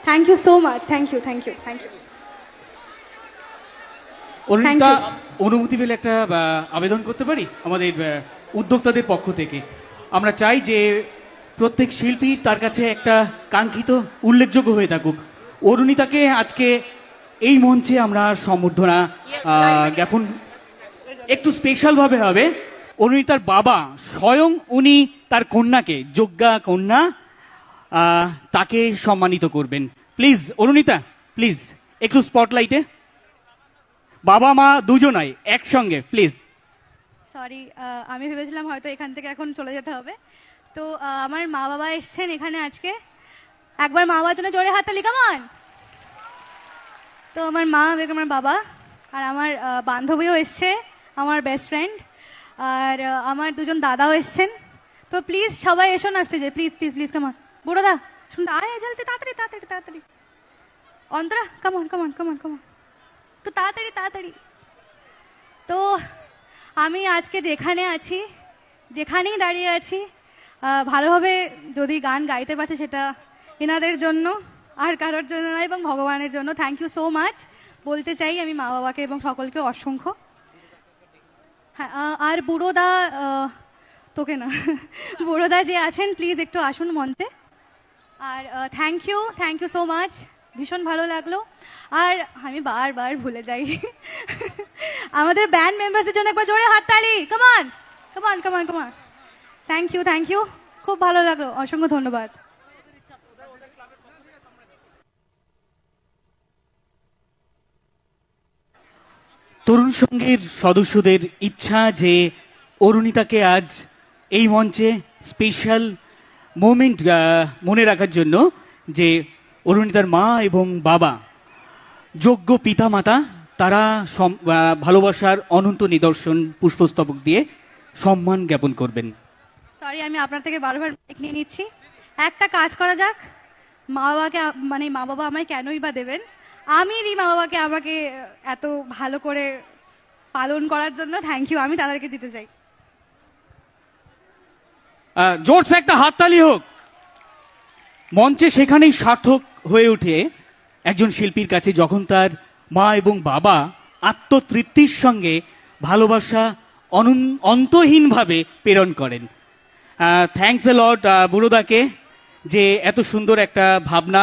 Thank you so much, thank you, thank you, thank you. Arunita, অনুমতি পেলে একটা আবেদন করতে পারি আমাদের উদ্যোক্তাদের পক্ষ থেকে। আমরা চাই যে প্রত্যেক শিল্পী তার কাছে একটা কাঙ্ক্ষিত উল্লেখযোগ্য হয়ে থাকুক। অরুণিতাকে আজকে এই মঞ্চে আমরা সম্বর্ধনা জ্ঞাপন একটু স্পেশালভাবে হবে। অরুণিতার বাবা স্বয়ং উনি তার কন্যাকে, যোগ্যা কন্যা, তাকে সম্মানিত করবেন। প্লিজ অরুণিতা, প্লিজ একটু স্পটলাইটে, বাবা মা দুজনাই একসঙ্গে প্লিজ। সরি, আমি ভেবেছিলাম হয়তো এখান থেকে এখন চলে যেতে হবে। তো আমার মা বাবা এসছেন এখানে আজকে, একবার মা বাবার জন্য জোরে হাততালি, কেমন? তো আমার মা, আমার বাবা, আর আমার বান্ধবীও এসছে, আমার বেস্ট ফ্রেন্ড, আর আমার দুজন দাদাও এসছেন। তো প্লিজ সবাই এসো না স্টেজে, প্লিজ প্লিজ প্লিজ, কেমন? বুড়োদা শুনতে আয়, জলদি তাড়াতাড়ি তাড়াতাড়ি তাড়াতাড়ি। অন্তরা, কেমন কেমন কেমন কেমন, একটু তাড়াতাড়ি তাড়াতাড়ি। তো আমি আজকে যেখানে আছি, যেখানেই দাঁড়িয়ে আছি, ভালোভাবে যদি গান গাইতে পারছে সেটা এনাদের জন্য, আর কারোর জন্য নয়, এবং ভগবানের জন্য। থ্যাংক ইউ সো মাচ বলতে চাই আমি মা বাবাকে এবং সকলকে অসংখ্য। হ্যাঁ, আর বুড়োদা, তোকে না, বুড়োদা যে আছেন প্লিজ একটু আসুন মঞ্চে। আর থ্যাংক ইউ সো মাচ, ভীষণ ভালো লাগলো। আর আমি বারবার ভুলে যাই, আমাদের ব্যান্ড মেম্বারসদের জন্য একবার জোরে হাততালি, কামান কামান কামান কামান। থ্যাংক ইউ, খুব ভালো লাগলো, অসংখ্য ধন্যবাদ। তরুণ সংঘের সদস্যদের ইচ্ছা যে অরুণিতাকে আজ এই মঞ্চে স্পেশাল মোমেন্ট মনে রাখার জন্য, যে অরুণিতার মা এবং বাবা যোগ্য পিতামাতা, তারা ভালোবাসার অনন্ত নিদর্শন পুষ্পস্তবক দিয়ে সম্মান জ্ঞাপন করবেন। সরি, আমি আপনার থেকে বারবার ব্রেক নিয়ে নিচ্ছি। একটা কাজ করা যাক, মা বাবাকে, মানে মা বাবা আমায় কেনই বা দেবেন, আমি দিই মা বাবাকে আমাকে এত ভালো করে পালন করার জন্য। থ্যাংক ইউ, আমি তাদেরকে দিতে চাই। জোরসে একটা হাততালি হোক। মঞ্চে সেখানেই সার্থক হয়ে ওঠে একজন শিল্পীর কাছে যখন তার মা এবং বাবা আত্মতৃপ্তির সঙ্গে ভালোবাসা অন্তহীনভাবে প্রেরণ করেন। থ্যাংকস এ লট বুড়োদাকে, যে এত সুন্দর একটা ভাবনা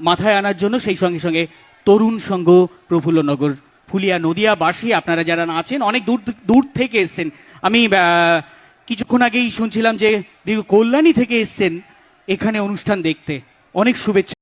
মাথায় আনার জন্য। সেই সঙ্গে সঙ্গে তরুণ সংঘ প্রফুল্লনগর, ফুলিয়া, নদিয়াবাসী, আপনারা যারা আছেন অনেক দূর দূর থেকে এসছেন। আমি কিছুক্ষণ আগেই শুনছিলাম যে কল্যাণী থেকে এসছেন এখানে অনুষ্ঠান দেখতে। অনেক শুভেচ্ছা।